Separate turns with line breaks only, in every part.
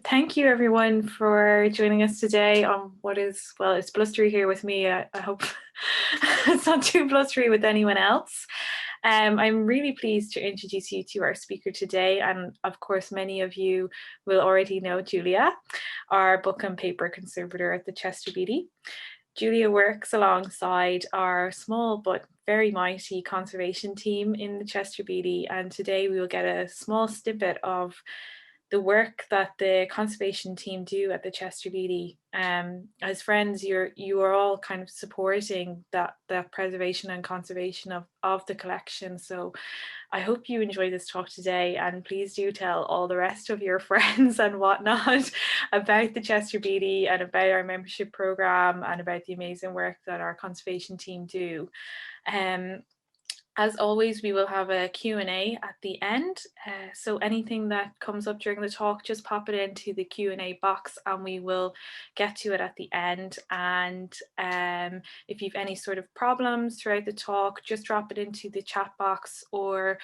Thank you everyone for joining us today on what is, well, it's blustery here with me. I hope it's not too blustery with anyone else. I'm really pleased to introduce you to our speaker today, and of course many of you will already know Julia, our book and paper conservator at the Chester Beatty. Julia works alongside our small but very mighty conservation team in the Chester Beatty, and today we will get a small snippet of the work that the conservation team do at the Chester Beatty. As friends, you are all kind of supporting that preservation and conservation of the collection. So I hope you enjoy this talk today, and please do tell all the rest of your friends and whatnot about the Chester Beatty and about our membership program and about the amazing work that our conservation team do. As always, we will have a Q&A at the end. So anything that comes up during the talk, just pop it into the Q&A box and we will get to it at the end. And if you've any sort of problems throughout the talk, just drop it into the chat box or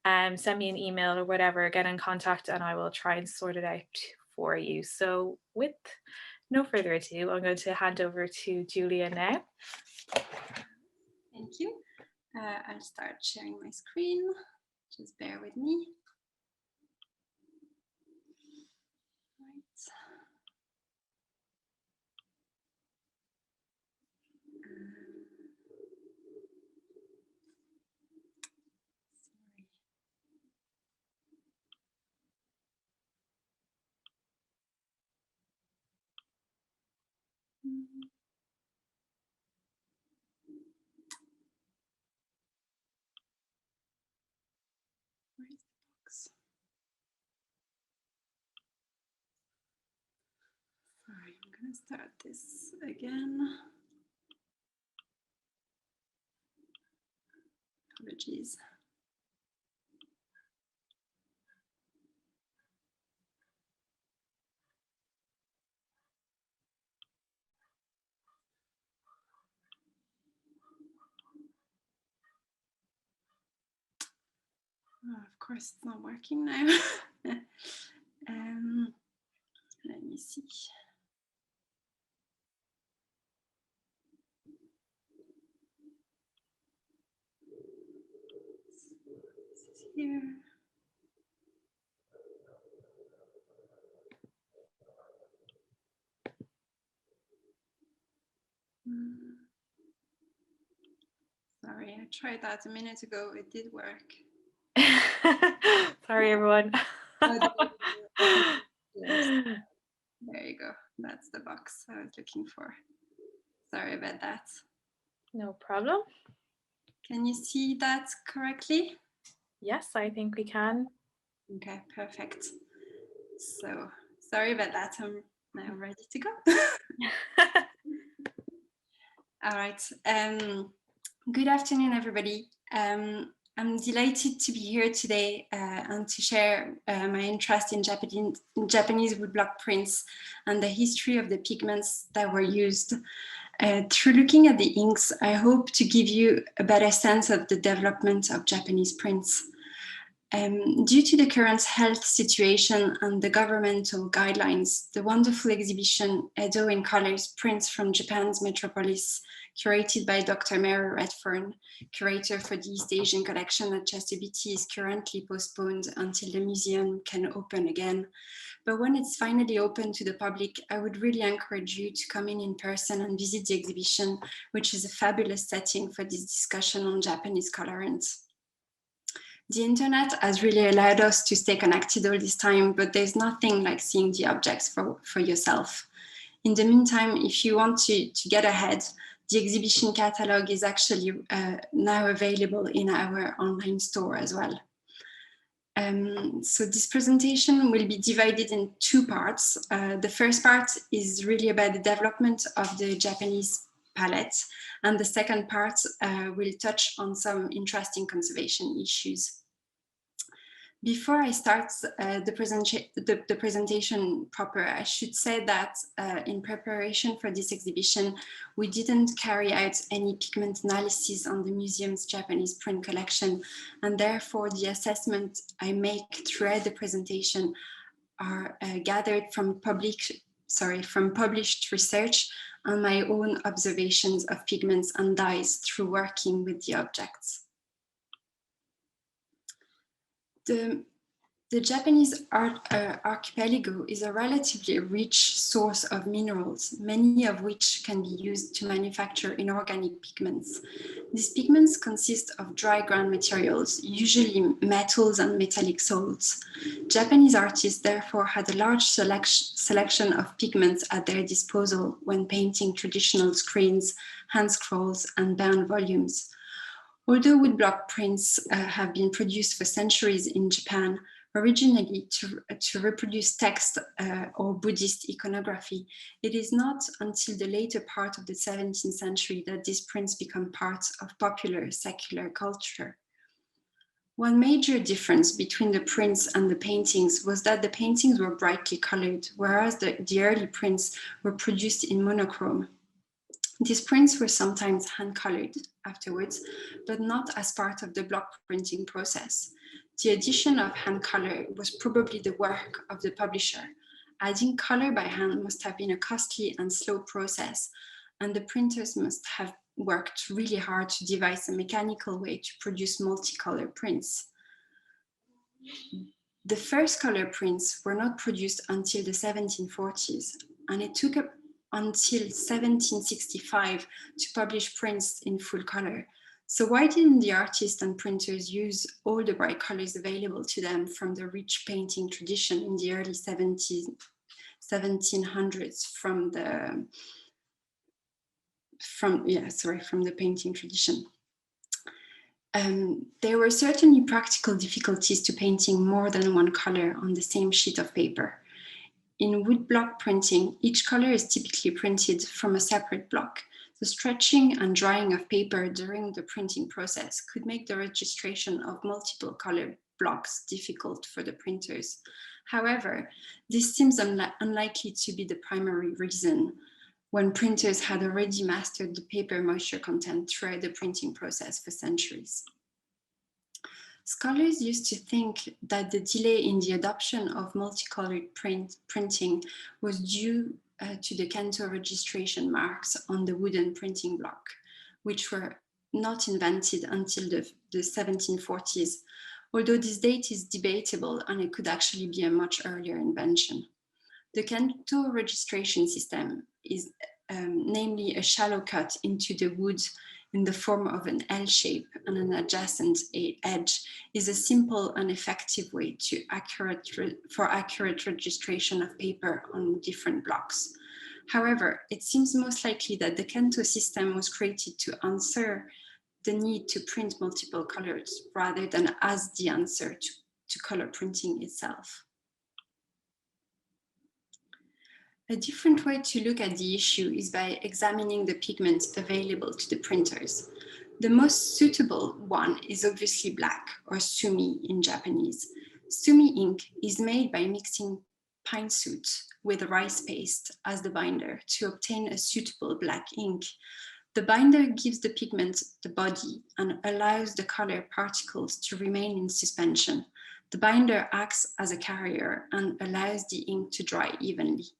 send me an email or whatever, get in contact and I will try and sort it out for you. So with no further ado, I'm going to hand over to Julia now.
Thank you. I'll start sharing my screen. Just bear with me. Right. Sorry, I'm going to start this again. Apologies. Oh, of course, it's not working now. Let me see. This is here. Sorry, I tried that a minute ago. It did work.
Sorry, everyone.
Yes. There you go. That's the box I was looking for. Sorry about that.
No problem.
Can you see that correctly?
Yes, I think we can.
Okay, perfect. So sorry about that. I'm now ready to go. All right. Good afternoon, everybody. I'm delighted to be here today and to share my interest in Japanese woodblock prints and the history of the pigments that were used. Through looking at the inks, I hope to give you a better sense of the development of Japanese prints. Due to the current health situation and the governmental guidelines, the wonderful exhibition Edo in Colors Prints from Japan's Metropolis, curated by Dr. Mary Redfern, curator for the East Asian collection at Chester Beatty, is currently postponed until the museum can open again. But when it's finally open to the public, I would really encourage you to come in person and visit the exhibition, which is a fabulous setting for this discussion on Japanese colorants. The internet has really allowed us to stay connected all this time, but there's nothing like seeing the objects for yourself. In the meantime, if you want to get ahead, the exhibition catalog is actually now available in our online store as well. So this presentation will be divided in two parts. The first part is really about the development of the Japanese palette, and the second part will touch on some interesting conservation issues. Before I start the presentation proper, I should say that in preparation for this exhibition, we didn't carry out any pigment analysis on the museum's Japanese print collection, and therefore the assessment I make throughout the presentation are gathered from published research and my own observations of pigments and dyes through working with the objects. The Japanese archipelago is a relatively rich source of minerals, many of which can be used to manufacture inorganic pigments. These pigments consist of dry ground materials, usually metals and metallic salts. Japanese artists therefore had a large selection of pigments at their disposal when painting traditional screens, hand scrolls, and bound volumes. Although woodblock prints have been produced for centuries in Japan, originally to reproduce text or Buddhist iconography, it is not until the later part of the 17th century that these prints become part of popular secular culture. One major difference between the prints and the paintings was that the paintings were brightly colored, whereas the early prints were produced in monochrome. These prints were sometimes hand-colored afterwards, but not as part of the block printing process. The addition of hand color was probably the work of the publisher. Adding color by hand must have been a costly and slow process, and the printers must have worked really hard to devise a mechanical way to produce multicolor prints. The first color prints were not produced until the 1740s, and it took until 1765 to publish prints in full color. So why didn't the artists and printers use all the bright colors available to them from the rich painting tradition in the early 1700s from the painting tradition? There were certainly practical difficulties to painting more than one color on the same sheet of paper. In woodblock printing, each color is typically printed from a separate block. The stretching and drying of paper during the printing process could make the registration of multiple color blocks difficult for the printers. However, this seems unlikely to be the primary reason, when printers had already mastered the paper moisture content throughout the printing process for centuries. Scholars used to think that the delay in the adoption of multicolored printing was due to the Kanto registration marks on the wooden printing block, which were not invented until the 1740s, although this date is debatable and it could actually be a much earlier invention. The Kanto registration system is namely a shallow cut into the wood in the form of an L shape and an adjacent edge, is a simple and effective way to accurate registration of paper on different blocks. However, it seems most likely that the Kanto system was created to answer the need to print multiple colors rather than as the answer to color printing itself. A different way to look at the issue is by examining the pigments available to the printers. The most suitable one is obviously black, or sumi in Japanese. Sumi ink is made by mixing pine soot with rice paste as the binder to obtain a suitable black ink. The binder gives the pigment the body and allows the color particles to remain in suspension. The binder acts as a carrier and allows the ink to dry evenly.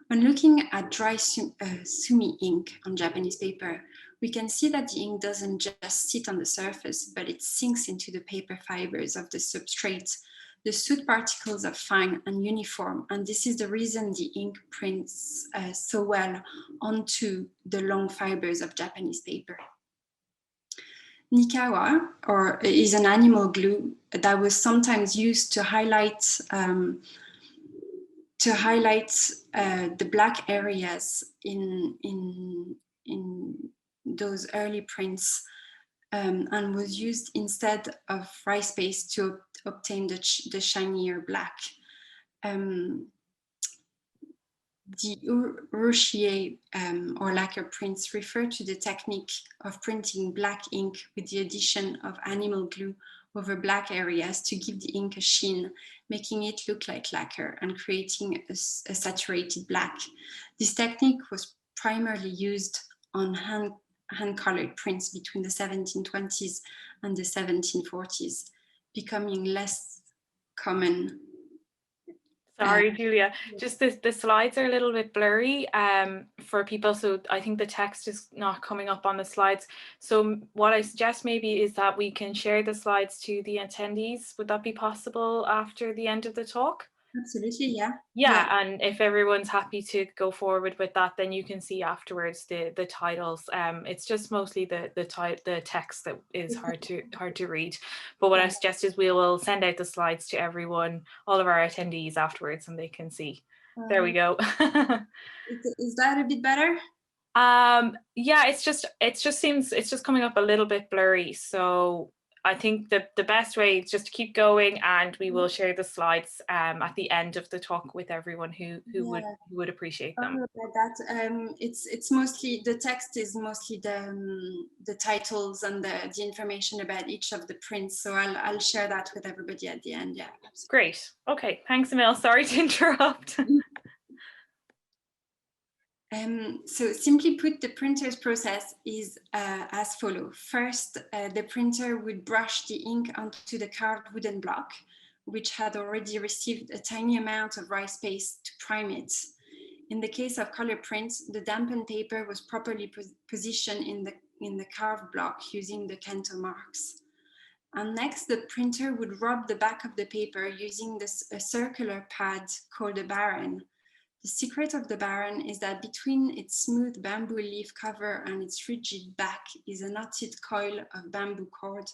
When looking at dry sumi ink on Japanese paper, we can see that the ink doesn't just sit on the surface, but it sinks into the paper fibers of the substrate. The soot particles are fine and uniform, and this is the reason the ink prints so well onto the long fibers of Japanese paper. Nikawa is an animal glue that was sometimes used to highlight the black areas in those early prints, and was used instead of rice paste to obtain the shinier black. The Rochier or lacquer prints refer to the technique of printing black ink with the addition of animal glue over black areas to give the ink a sheen, making it look like lacquer and creating a saturated black. This technique was primarily used on hand-colored prints between the 1720s and the 1740s, becoming less common.
Sorry, Julia. Just the slides are a little bit blurry for people, so I think the text is not coming up on the slides. So what I suggest maybe is that we can share the slides to the attendees. Would that be possible after the end of the talk?
Absolutely, yeah.
Yeah, and if everyone's happy to go forward with that, then you can see afterwards the titles. It's just mostly the text that is hard to read. But what I suggest is we will send out the slides to everyone, all of our attendees afterwards, and they can see. There we go.
Is that a bit better?
Yeah, it's just coming up a little bit blurry. So I think the best way is just to keep going, and we will share the slides at the end of the talk with everyone who would appreciate them.
About that, it's mostly the text is mostly the titles and the information about each of the prints. So I'll share that with everybody at the end. Yeah. Absolutely.
Great. Okay. Thanks, Emil. Sorry to interrupt.
So simply put, the printer's process is as follows. First, the printer would brush the ink onto the carved wooden block, which had already received a tiny amount of rice paste to prime it. In the case of color prints, the dampened paper was properly positioned in the carved block using the Kanto marks. And next, the printer would rub the back of the paper using a circular pad called a baron. The secret of the baron is that between its smooth bamboo leaf cover and its rigid back is a knotted coil of bamboo cord.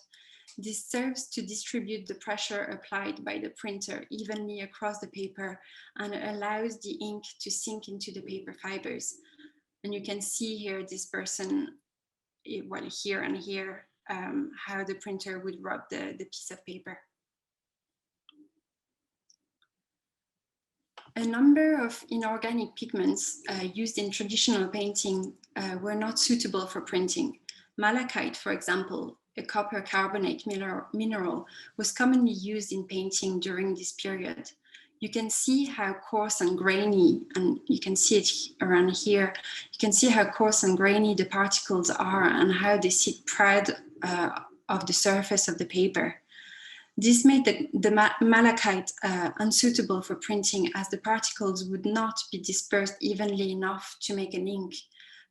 This serves to distribute the pressure applied by the printer evenly across the paper and allows the ink to sink into the paper fibers. And you can see here this person, well, here and here, how the printer would rub the piece of paper. A number of inorganic pigments used in traditional painting were not suitable for printing. Malachite, for example, a copper carbonate mineral, was commonly used in painting during this period. You can see how coarse and grainy, and you can see it around here, you can see how coarse and grainy the particles are and how they sit proud of the surface of the paper. This made the malachite unsuitable for printing, as the particles would not be dispersed evenly enough to make an ink.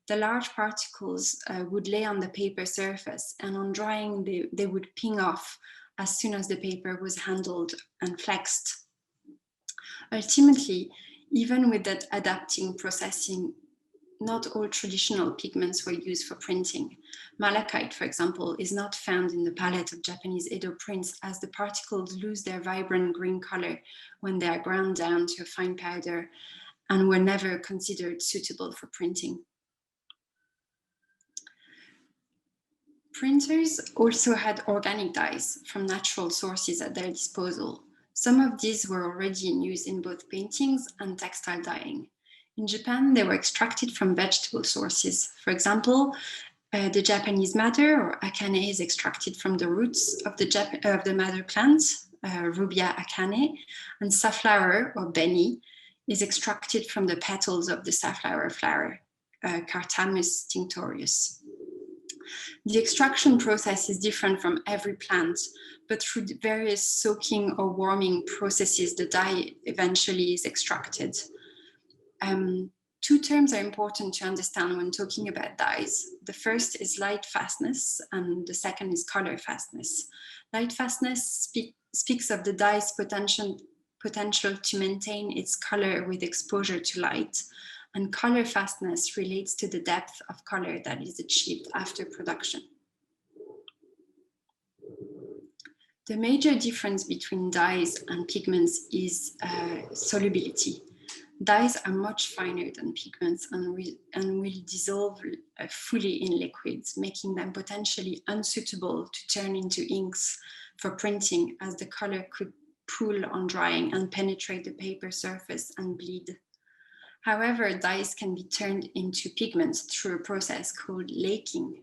The large particles would lay on the paper surface, and on drying they would ping off as soon as the paper was handled and flexed. Ultimately, even with that adapting processing, not all traditional pigments were used for printing. Malachite, for example, is not found in the palette of Japanese Edo prints, as the particles lose their vibrant green color when they are ground down to a fine powder, and were never considered suitable for printing. Printers also had organic dyes from natural sources at their disposal. Some of these were already in use in both paintings and textile dyeing. In Japan, they were extracted from vegetable sources. For example, the Japanese madder, or akane, is extracted from the roots of the madder plant, Rubia akane, and safflower, or beni, is extracted from the petals of the safflower flower, Cartamus tinctorius. The extraction process is different from every plant, but through various soaking or warming processes, the dye eventually is extracted. Two terms are important to understand when talking about dyes. The first is light fastness, and the second is color fastness. Light fastness speaks of the dye's potential to maintain its color with exposure to light, and color fastness relates to the depth of color that is achieved after production. The major difference between dyes and pigments is solubility. Dyes are much finer than pigments and will dissolve fully in liquids, making them potentially unsuitable to turn into inks for printing, as the color could pool on drying and penetrate the paper surface and bleed. However, dyes can be turned into pigments through a process called laking.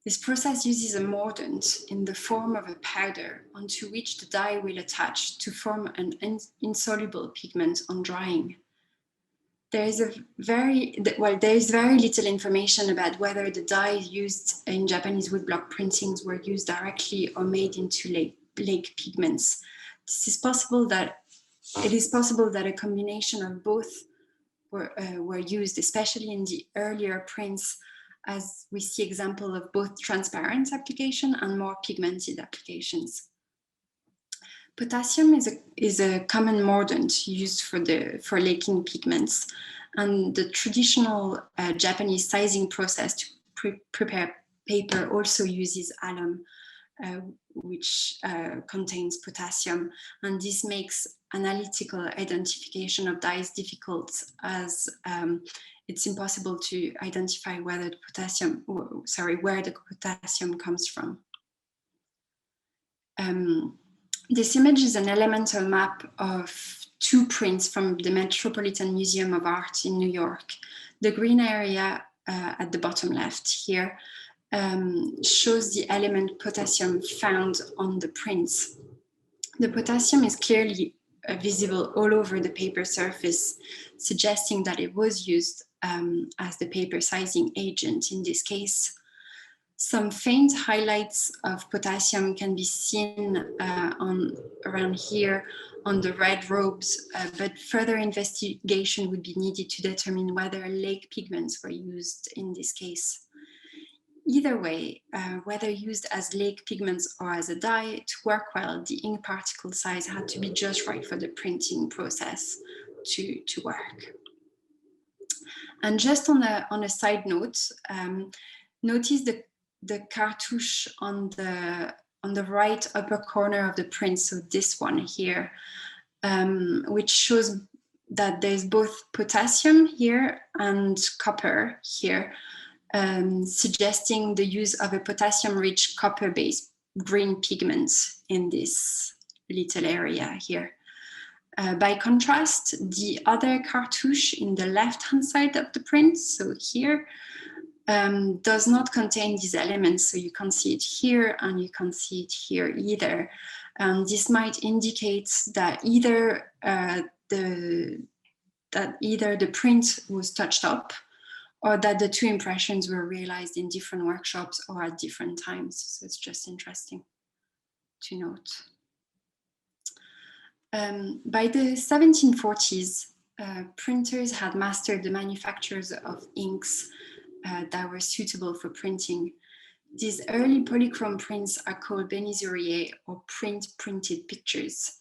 This process uses a mordant in the form of a powder onto which the dye will attach to form an insoluble pigment on drying. There is very little information about whether the dyes used in Japanese woodblock printings were used directly or made into lake pigments. This is possible that it is possible that a combination of both were used, especially in the earlier prints, as we see example of both transparent application and more pigmented applications. Potassium is a common mordant used for laking pigments, and the traditional Japanese sizing process to prepare paper also uses alum, which contains potassium, and this makes analytical identification of dyes difficult, as it's impossible to identify whether the potassium, where the potassium comes from. This image is an elemental map of two prints from the Metropolitan Museum of Art in New York. The green area at the bottom left here shows the element potassium found on the prints. The potassium is clearly visible all over the paper surface, suggesting that it was used as the paper sizing agent in this case. Some faint highlights of potassium can be seen around here on the red robes, but further investigation would be needed to determine whether lake pigments were used in this case. Either way, whether used as lake pigments or as a dye, to work well, the ink particle size had to be just right for the printing process to work. And just on a side note, notice the cartouche on the right upper corner of the print, so this one here, which shows that there's both potassium here and copper here, suggesting the use of a potassium-rich copper-based green pigment in this little area here. By contrast, the other cartouche in the left-hand side of the print, so here, does not contain these elements, so you can't see it here and you can't see it here either. This might indicate that either the print was touched up, or that the two impressions were realized in different workshops or at different times. So it's just interesting to note. By the 1740s, printers had mastered the manufactures of inks that were suitable for printing. These early polychrome prints are called bénisuriers, or printed pictures.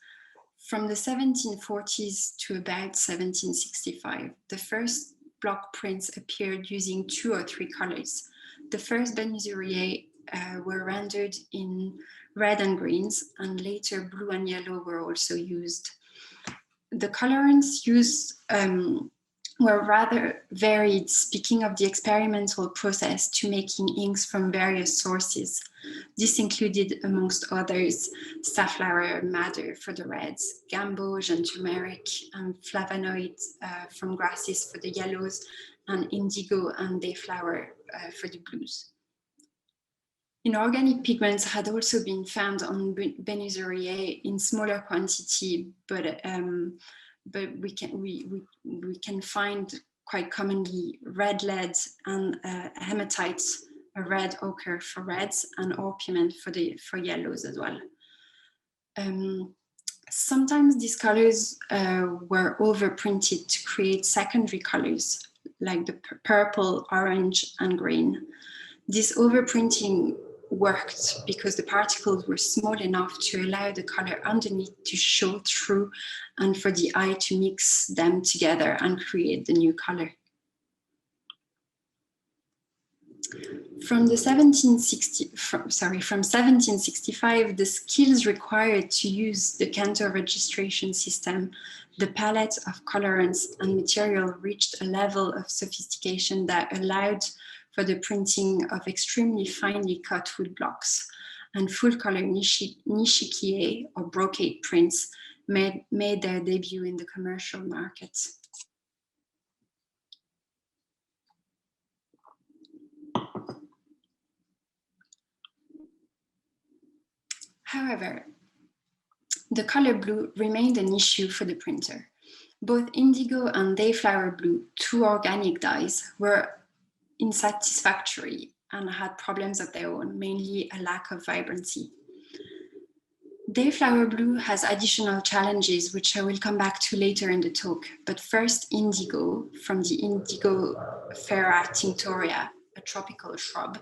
From the 1740s to about 1765, the first block prints appeared using 2 or 3 colors. The first bénisuriers were rendered in red and greens, and later blue and yellow were also used. The colorants used were rather varied, speaking of the experimental process to making inks from various sources. This included, amongst others, safflower madder for the reds, gamboge and turmeric, and flavonoids from grasses for the yellows, and indigo and dayflower for the blues. Inorganic pigments had also been found on bénisuriers in smaller quantity, but we can find quite commonly red lead and hematites, a red ochre for reds, and orpiment for yellows as well. Sometimes these colors were overprinted to create secondary colors like the purple, orange, and green. This overprinting worked because the particles were small enough to allow the color underneath to show through and for the eye to mix them together and create the new color. From 1765, the skills required to use the Cantor registration system, the palette of colorants and material reached a level of sophistication that allowed for the printing of extremely finely cut wood blocks, and full-color nishikie or brocade prints made their debut in the commercial market. However, the color blue remained an issue for the printer. Both indigo and dayflower blue, 2 organic dyes, were unsatisfactory and had problems of their own, mainly a lack of vibrancy. Dayflower blue has additional challenges, which I will come back to later in the talk. But first, indigo from the Indigofera tinctoria, a tropical shrub,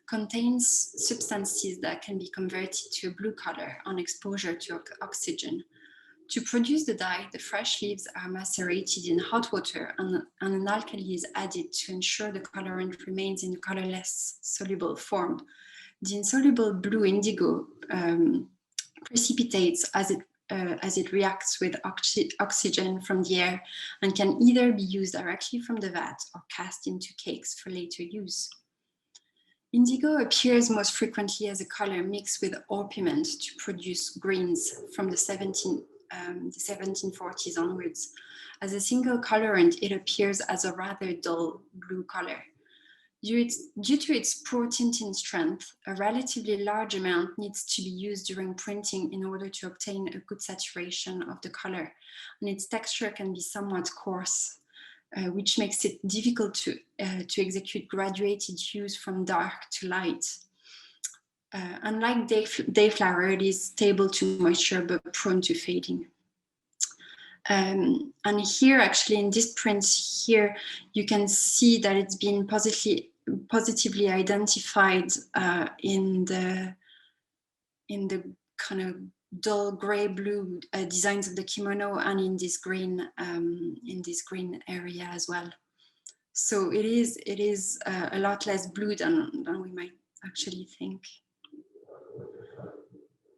contains substances that can be converted to a blue color on exposure to oxygen. To produce the dye, the fresh leaves are macerated in hot water and an alkali is added to ensure the colorant remains in a colorless soluble form. The insoluble blue indigo precipitates as it reacts with oxygen from the air and can either be used directly from the vat or cast into cakes for later use. Indigo appears most frequently as a color mixed with ore pigment to produce greens from the 1740s onwards. As a single colorant, it appears as a rather dull blue color. Due to its poor tinting strength, a relatively large amount needs to be used during printing in order to obtain a good saturation of the color, and its texture can be somewhat coarse, which makes it difficult to execute graduated hues from dark to light. Unlike dayflower, it is stable to moisture but prone to fading. And here, actually, in this print here, you can see that it's been positively identified in the kind of dull gray blue designs of the kimono and in this green area as well. So it is a lot less blue than we might actually think.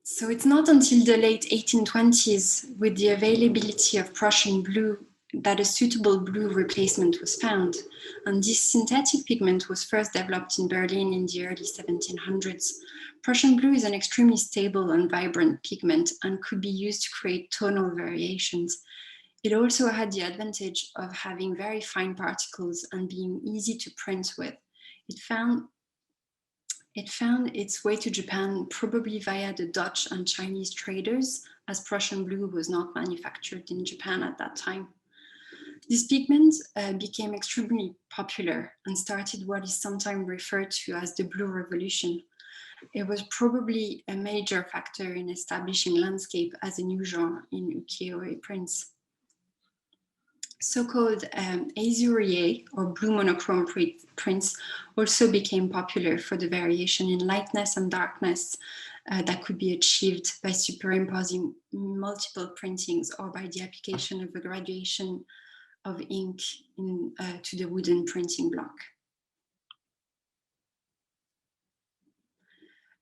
So it's not until the late 1820s, with the availability of Prussian blue, that a suitable blue replacement was found. And this synthetic pigment was first developed in Berlin in the early 1700s. Prussian blue is an extremely stable and vibrant pigment and could be used to create tonal variations. It also had the advantage of having very fine particles and being easy to print with. It found its way to Japan probably via the Dutch and Chinese traders, as Prussian blue was not manufactured in Japan at that time. This pigment became extremely popular and started what is sometimes referred to as the Blue Revolution. It was probably a major factor in establishing landscape as a new genre in ukiyo-e prints. So-called azuré or blue monochrome prints also became popular for the variation in lightness and darkness that could be achieved by superimposing multiple printings or by the application of a graduation of ink to the wooden printing block.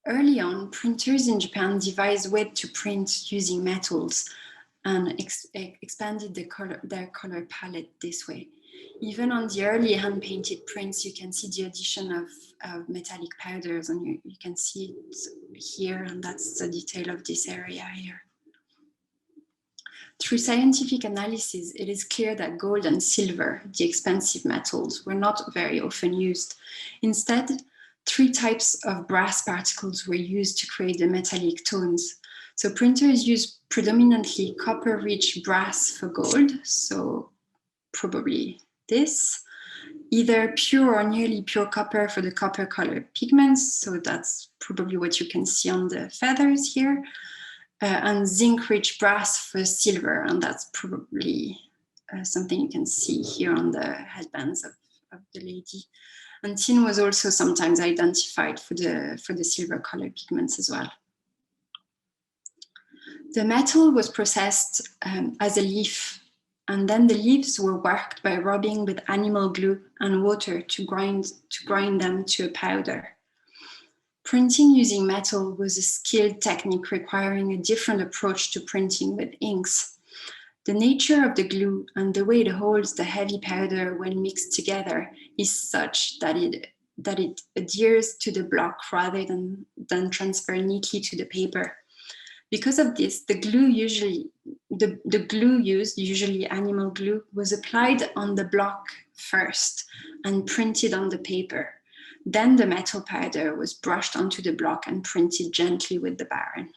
Early on, printers in Japan devised ways to print using metals and expanded their color palette this way. Even on the early hand-painted prints, you can see the addition of metallic powders, and you can see it here, and that's the detail of this area here. Through scientific analysis, it is clear that gold and silver, the expensive metals, were not very often used. Instead, 3 types of brass particles were used to create the metallic tones. So printers use predominantly copper-rich brass for gold, so probably this, either pure or nearly pure copper for the copper-colored pigments, so that's probably what you can see on the feathers here, and zinc-rich brass for silver, and that's probably something you can see here on the headbands of the lady. And tin was also sometimes identified for the silver-colored pigments as well. The metal was processed as a leaf, and then the leaves were worked by rubbing with animal glue and water to grind them to a powder. Printing using metal was a skilled technique requiring a different approach to printing with inks. The nature of the glue and the way it holds the heavy powder when mixed together is such that it adheres to the block rather than transfer neatly to the paper. Because of this, the glue used, usually animal glue, was applied on the block first and printed on the paper. Then the metal powder was brushed onto the block and printed gently with the baren.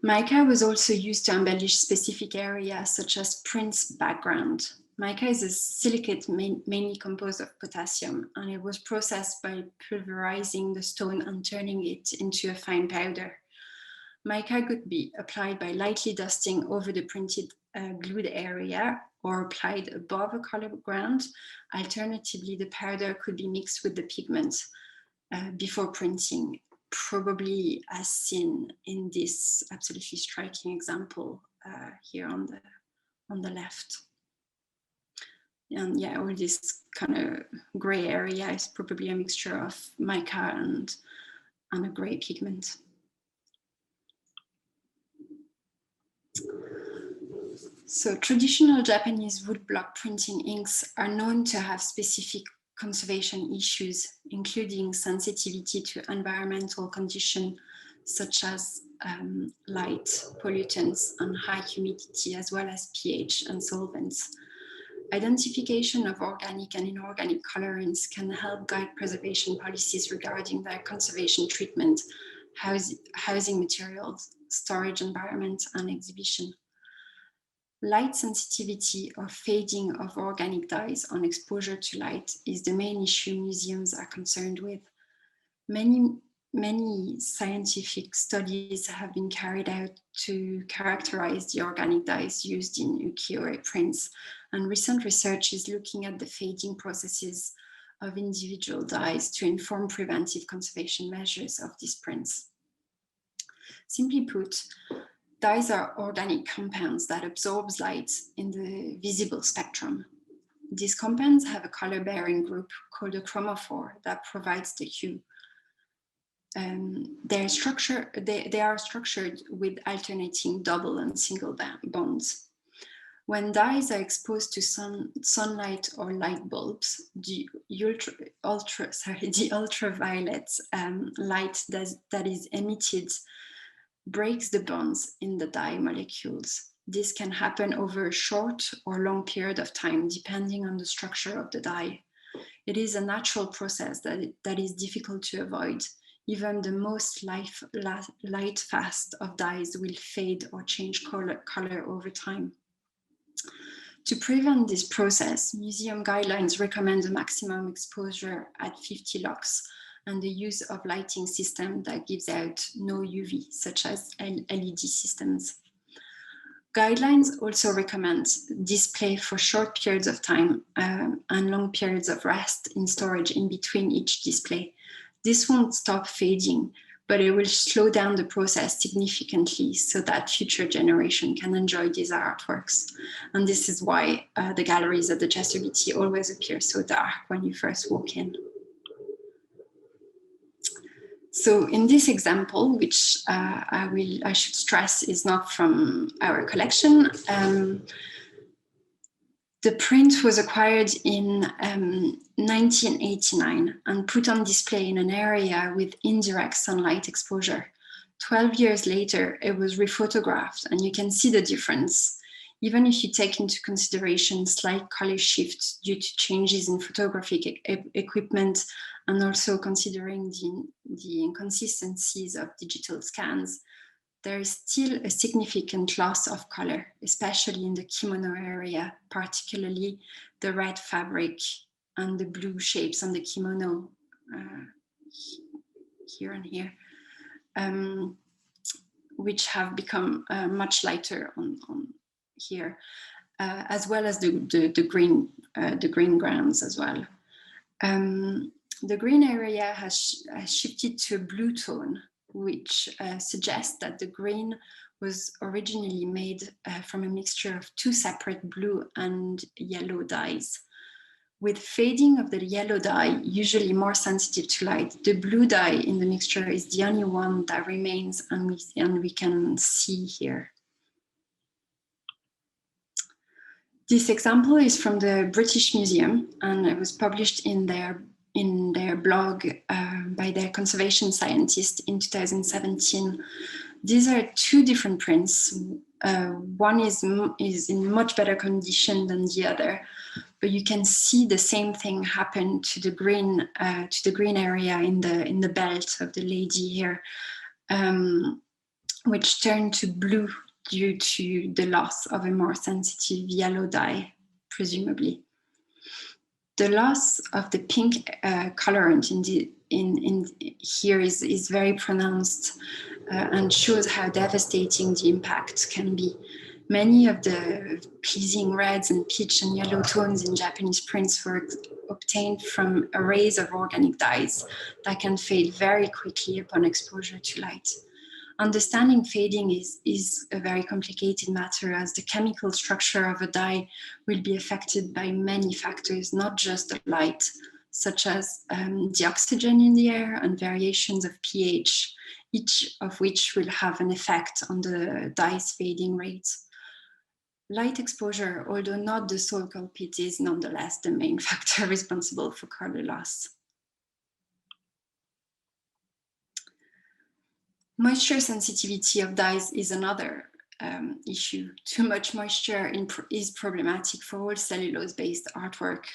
Mica was also used to embellish specific areas such as print's background. Mica is a silicate mainly composed of potassium, and it was processed by pulverizing the stone and turning it into a fine powder. Mica could be applied by lightly dusting over the printed glued area or applied above a color ground. Alternatively, the powder could be mixed with the pigment before printing, probably as seen in this absolutely striking example here on the left. And yeah, all this kind of gray area is probably a mixture of mica and a gray pigment. So traditional Japanese woodblock printing inks are known to have specific conservation issues, including sensitivity to environmental conditions such as light, pollutants, and high humidity, as well as pH and solvents. Identification of organic and inorganic colorants can help guide preservation policies regarding their conservation treatment, housing materials, storage environment, and exhibition. Light sensitivity or fading of organic dyes on exposure to light is the main issue museums are concerned with. Many scientific studies have been carried out to characterize the organic dyes used in ukiyo-e prints, and recent research is looking at the fading processes of individual dyes to inform preventive conservation measures of these prints. Simply put, dyes are organic compounds that absorb light in the visible spectrum. These compounds have a color-bearing group called a chromophore that provides the hue. They are structured with alternating double and single bonds. When dyes are exposed to sunlight or light bulbs, the ultraviolet light that is emitted breaks the bonds in the dye molecules. This can happen over a short or long period of time, depending on the structure of the dye. It is a natural process that is difficult to avoid. Even the most light fast of dyes will fade or change color over time. To prevent this process, museum guidelines recommend a maximum exposure at 50 lux and the use of lighting system that gives out no UV, such as LED systems. Guidelines also recommend display for short periods of time and long periods of rest in storage in between each display. This won't stop fading, but it will slow down the process significantly so that future generations can enjoy these artworks. And this is why the galleries at the Chester Beatty always appear so dark when you first walk in. So in this example, which I should stress is not from our collection, the print was acquired in 1989 and put on display in an area with indirect sunlight exposure. 12 years later, it was rephotographed, and you can see the difference. Even if you take into consideration slight color shifts due to changes in photographic equipment, and also considering the inconsistencies of digital scans, there is still a significant loss of color, especially in the kimono area, particularly the red fabric and the blue shapes on the kimono here and here, which have become much lighter on here, as well as the green grounds as well. The green area has shifted to a blue tone, which suggests that the green was originally made from a mixture of two separate blue and yellow dyes. With fading of the yellow dye, usually more sensitive to light, the blue dye in the mixture is the only one that remains, and we can see here. This example is from the British Museum, and it was published in their blog by their conservation scientist in 2017. These are two different prints. One is in much better condition than the other, but you can see the same thing happen to the green area in the belt of the lady here, which turned to blue due to the loss of a more sensitive yellow dye presumably. The loss of the pink colorant in here is very pronounced and shows how devastating the impact can be. Many of the pleasing reds and peach and yellow tones in Japanese prints were obtained from arrays of organic dyes that can fade very quickly upon exposure to light. Understanding fading is a very complicated matter, as the chemical structure of a dye will be affected by many factors, not just the light, such as the oxygen in the air and variations of pH, each of which will have an effect on the dye's fading rate. Light exposure, although not the sole culprit, is nonetheless the main factor responsible for color loss. Moisture sensitivity of dyes is another issue. Too much moisture is problematic for all cellulose-based artwork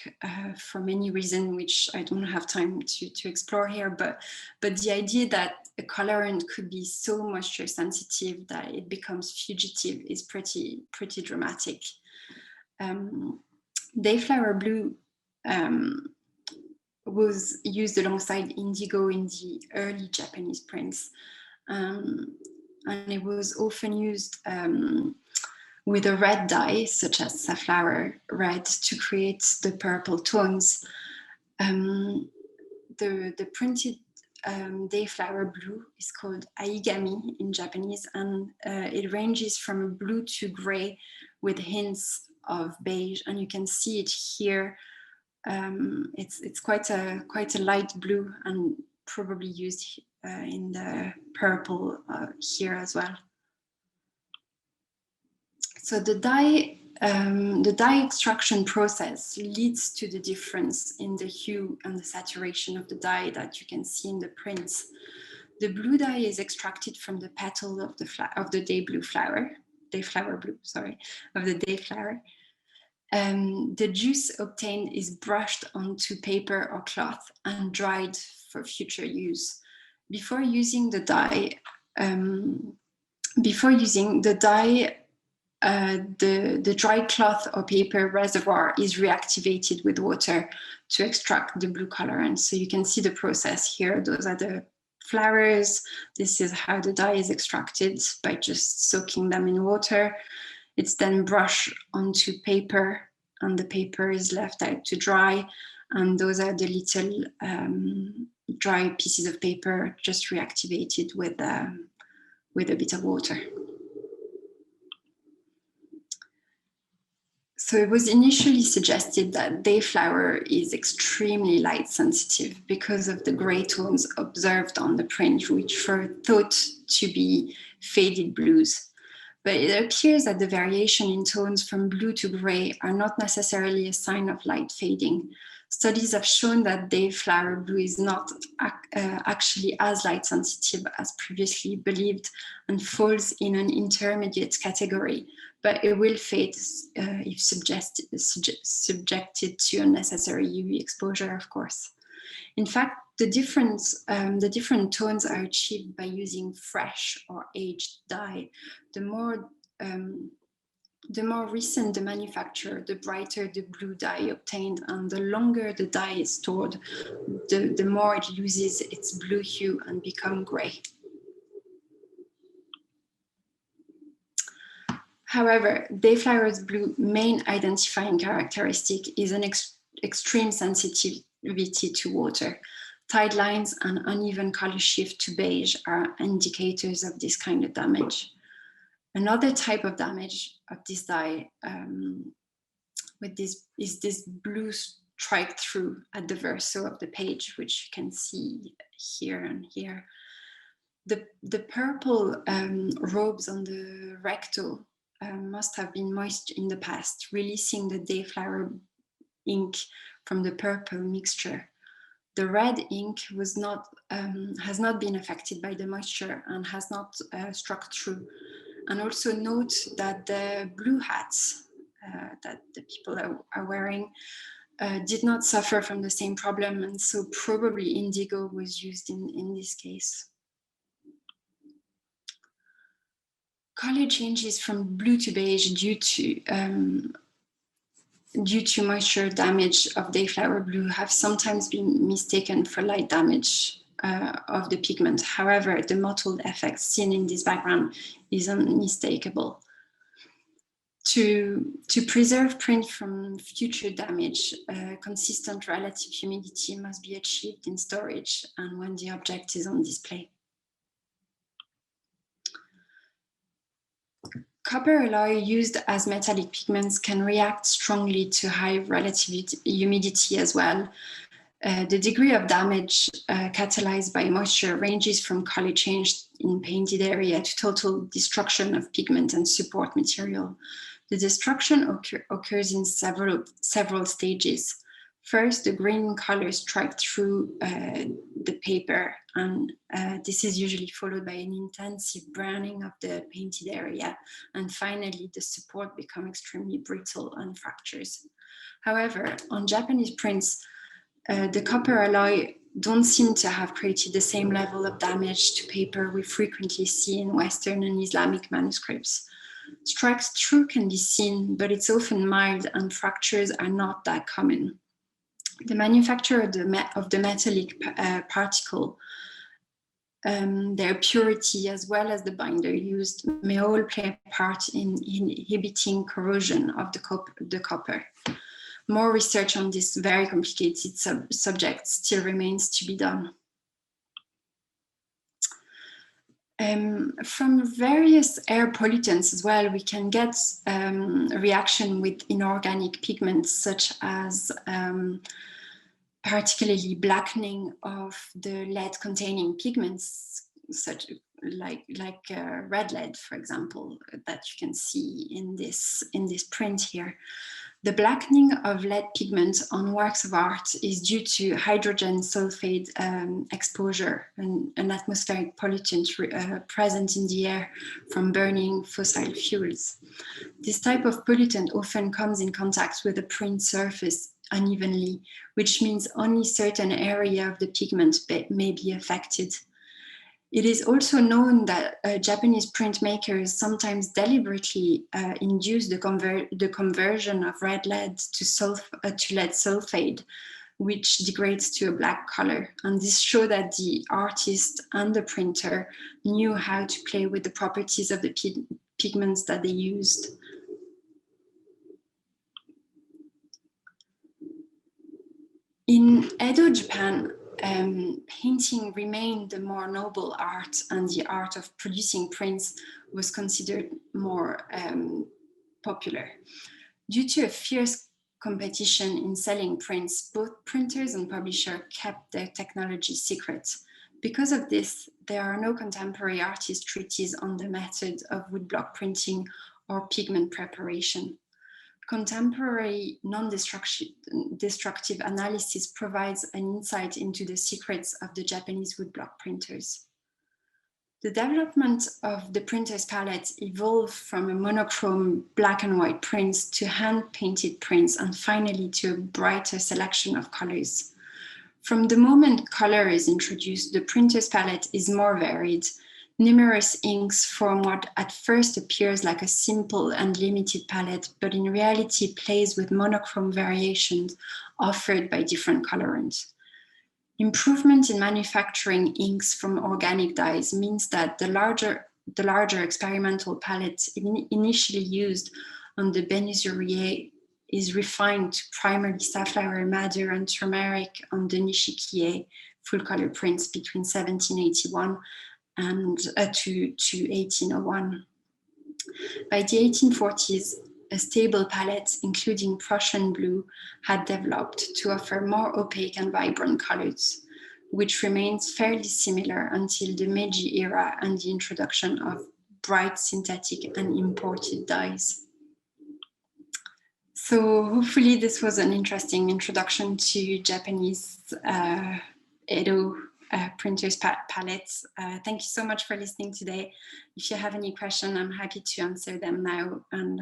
for many reasons, which I don't have time to explore here, but the idea that a colorant could be so moisture sensitive that it becomes fugitive is pretty dramatic. Dayflower blue was used alongside indigo in the early Japanese prints. And it was often used with a red dye, such as safflower red, to create the purple tones. The printed dayflower blue is called aigami in Japanese, and it ranges from blue to gray with hints of beige, and you can see it here. It's quite a light blue and probably used in the purple here as well. So the dye extraction process leads to the difference in the hue and the saturation of the dye that you can see in the prints. The blue dye is extracted from the petal of the dayflower blue, of the dayflower. The juice obtained is brushed onto paper or cloth and dried for future use. Before using the dye, the dry cloth or paper reservoir is reactivated with water to extract the blue colorant. So you can see the process here. Those are the flowers. This is how the dye is extracted, by just soaking them in water. It's then brushed onto paper, and the paper is left out to dry. And those are the little dry pieces of paper just reactivated with a bit of water. So it was initially suggested that dayflower is extremely light sensitive because of the gray tones observed on the print, which were thought to be faded blues. But it appears that the variation in tones from blue to gray are not necessarily a sign of light fading. Studies have shown that dayflower blue is not actually as light sensitive as previously believed and falls in an intermediate category, but it will fade if subjected to unnecessary UV exposure, of course. In fact, the different tones are achieved by using fresh or aged dye. The more recent the manufacture, the brighter the blue dye obtained, and the longer the dye is stored, the more it loses its blue hue and become gray. However, dayflower's blue main identifying characteristic is an extreme sensitivity to water. Tide lines and uneven color shift to beige are indicators of this kind of damage. Another type of damage of this dye is this blue strike through at the verso of the page, which you can see here and here. The purple robes on the recto must have been moist in the past, releasing the dayflower ink from the purple mixture. The red ink has not been affected by the moisture and has not struck through. And also note that the blue hats that the people are wearing did not suffer from the same problem, and so probably indigo was used in this case. Color changes from blue to beige due to due to moisture damage of dayflower blue have sometimes been mistaken for light damage of the pigment. However, the mottled effect seen in this background is unmistakable. To preserve print from future damage, consistent relative humidity must be achieved in storage and when the object is on display. Copper alloy used as metallic pigments can react strongly to high relative humidity as well. The degree of damage catalyzed by moisture ranges from color change in painted area to total destruction of pigment and support material. The destruction occurs in several stages. First, the green colors strike through the paper, and this is usually followed by an intensive browning of the painted area. And finally, the support becomes extremely brittle and fractures. However, on Japanese prints, the copper alloy don't seem to have created the same level of damage to paper we frequently see in Western and Islamic manuscripts. Strikes through can be seen, but it's often mild and fractures are not that common. The manufacture of the metallic particle, their purity, as well as the binder used, may all play a part in inhibiting corrosion of the copper. More research on this very complicated subject still remains to be done. From various air pollutants as well, we can get a reaction with inorganic pigments, such as particularly blackening of the lead-containing pigments, such like red lead, for example, that you can see in this print here. The blackening of lead pigment on works of art is due to hydrogen sulfide exposure, an atmospheric pollutant present in the air from burning fossil fuels. This type of pollutant often comes in contact with the print surface unevenly, which means only certain area of the pigment may be affected. It is also known that Japanese printmakers sometimes deliberately induce the conversion of red lead to lead sulfide, which degrades to a black color. And this shows that the artist and the printer knew how to play with the properties of the pigments that they used. In Edo, Japan, painting remained the more noble art, and the art of producing prints was considered more popular. Due to a fierce competition in selling prints, both printers and publishers kept their technology secret. Because of this, there are no contemporary artist treatises on the method of woodblock printing or pigment preparation. Contemporary non-destructive analysis provides an insight into the secrets of the Japanese woodblock printers. The development of the printer's palette evolved from a monochrome black and white prints to hand-painted prints, and finally to a brighter selection of colors. From the moment color is introduced, the printer's palette is more varied. Numerous inks form what at first appears like a simple and limited palette, but in reality plays with monochrome variations offered by different colorants. Improvement in manufacturing inks from organic dyes means that the larger experimental palette initially used on the Benizurier is refined to primarily safflower, madder, and turmeric on the Nishikie full-color prints between 1781 and to 1801. By the 1840s, a stable palette, including Prussian blue, had developed to offer more opaque and vibrant colors, which remains fairly similar until the Meiji era and the introduction of bright synthetic and imported dyes. So hopefully this was an interesting introduction to Japanese Edo printers palettes. Thank you so much for listening today. If you have any questions, I'm happy to answer them now. And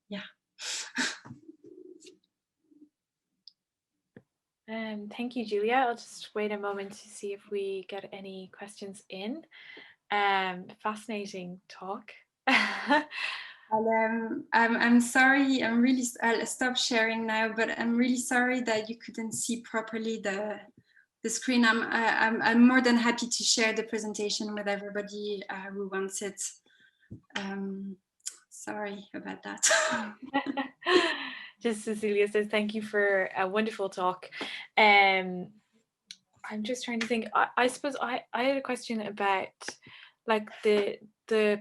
yeah.
Thank you, Julia. I'll just wait a moment to see if we get any questions in. Fascinating talk.
I'm sorry. I'll stop sharing now. But I'm really sorry that you couldn't see properly the screen. I'm more than happy to share the presentation with everybody who wants it. Sorry about that.
Just Cecilia says, thank you for a wonderful talk. I'm just trying to think. I suppose I had a question about like the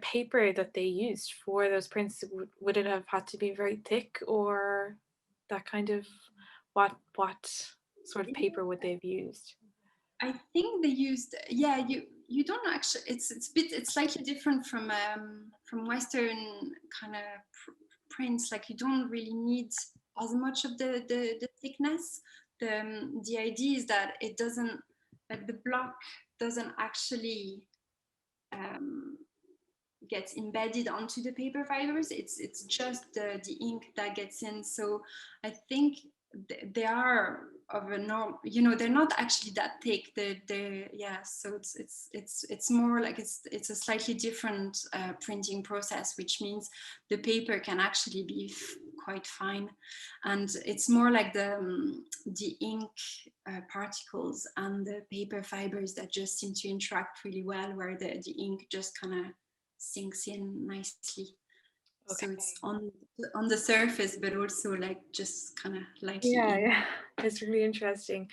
paper that they used for those prints. Would it have had to be very thick, or that kind of what sort of paper would they have used?
I think they used, yeah, you don't actually, it's slightly different from Western kind of prints. Like you don't really need as much of the thickness. The idea is that it doesn't, like the block doesn't actually gets embedded onto the paper fibers. It's just the ink that gets in. So I think they are of a norm, you know, they're not actually that thick. Yeah, so it's more like it's a slightly different printing process, which means the paper can actually be quite fine, and it's more like the ink particles and the paper fibers that just seem to interact really well, where the ink just kind of sinks in nicely. Okay. So it's on the surface, but also like just kind of lightly.
Yeah, it's really interesting.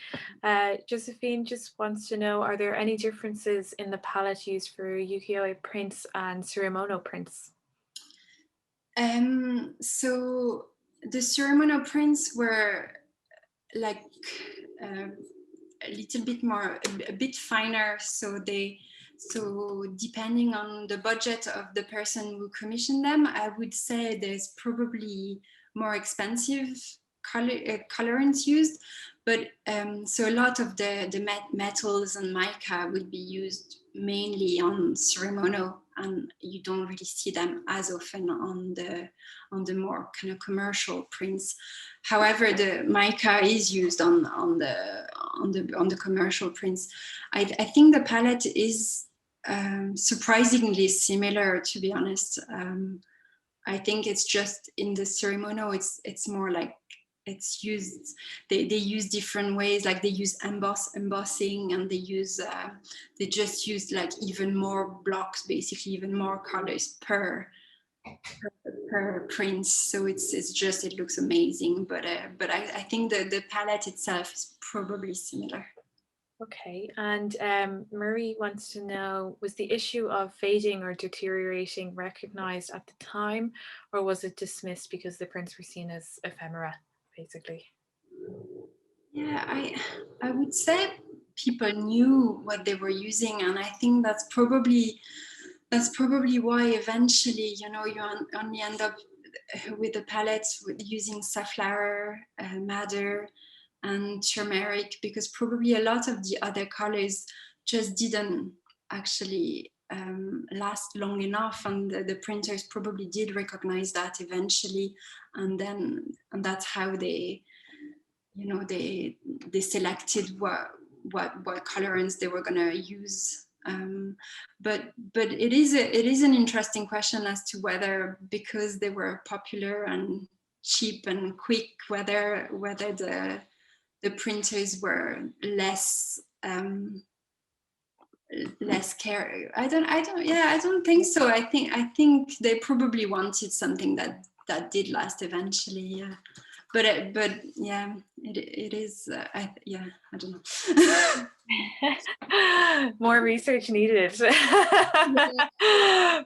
Josephine just wants to know, are there any differences in the palette used for ukiyo-e prints and tsurumono prints?
So the tsurumono prints were like a little bit more, a bit finer. So depending on the budget of the person who commissioned them, I would say there's probably more expensive colorants used. But so a lot of the metals and mica would be used mainly on tsurumono, and you don't really see them as often on the more kind of commercial prints. However, the mica is used on the commercial prints. I think the palette is surprisingly similar, to be honest. I think it's just in the tsurumono, it's more like it's used. They use different ways, like they use embossing, and they just use like even more blocks, basically even more colors per print. So it looks amazing. But I think the palette itself is probably similar.
Okay, and Marie wants to know, was the issue of fading or deteriorating recognized at the time, or was it dismissed because the prints were seen as ephemera, basically?
Yeah, I would say people knew what they were using, and I think that's probably why eventually, you know, you only end up with the palettes using safflower, madder, and turmeric, because probably a lot of the other colors just didn't actually last long enough, and the printers probably did recognize that eventually, and that's how they, you know, they selected what colorants they were going to use. But it is an interesting question as to whether, because they were popular and cheap and quick, whether the printers were less care. I don't think so. I think they probably wanted something that did last eventually. Yeah. But yeah, it is. I don't know.
More research needed.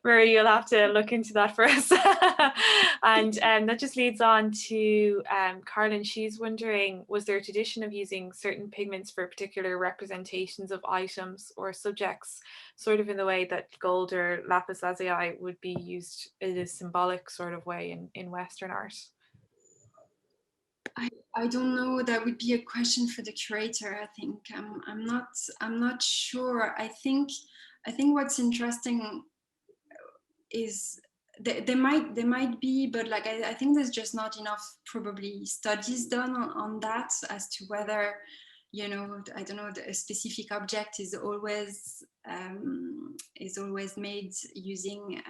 Marie, you'll have to look into that for us. And that just leads on to Carlin. She's wondering, was there a tradition of using certain pigments for particular representations of items or subjects, sort of in the way that gold or lapis lazuli would be used in a symbolic sort of way in Western art?
I don't know. That would be a question for the curator. I think I'm not sure. I think what's interesting is there might be, but like I think there's just not enough probably studies done on that as to whether, you know, I don't know, a specific object is always made using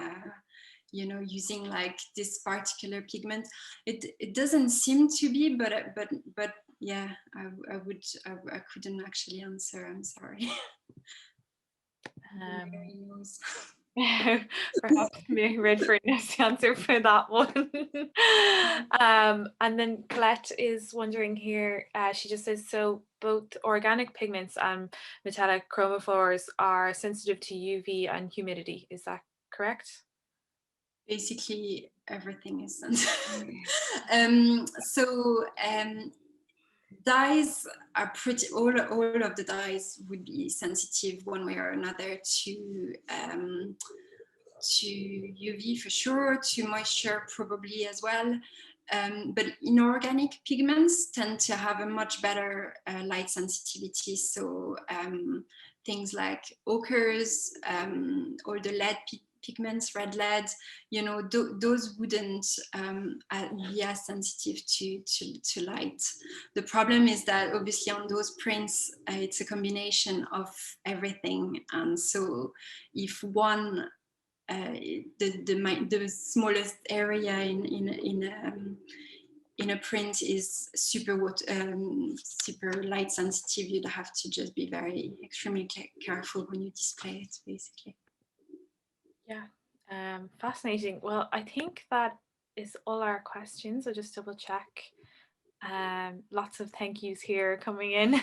you know, using like this particular pigment. It doesn't seem to be, but yeah, I couldn't actually answer. I'm sorry. Mary knows.
Perhaps Mary Redfern knows the answer for that one. And then Colette is wondering here, she just says, so both organic pigments and metallic chromophores are sensitive to UV and humidity. Is that correct?
Basically, everything is sensitive. Dyes are pretty, all of the dyes would be sensitive one way or another to UV for sure, to moisture probably as well. But inorganic pigments tend to have a much better light sensitivity. So things like ochres, or the lead pigments, red lead, you know, those wouldn't be as sensitive to light. The problem is that obviously on those prints, it's a combination of everything. And so if one, the smallest area in a print is super light sensitive, you'd have to just be very extremely careful when you display it, basically.
Yeah, fascinating. Well, I think that is all our questions. I'll just double check. Lots of thank yous here coming in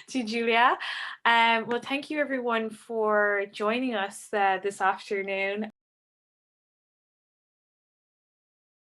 to Julia. Well, thank you everyone for joining us this afternoon.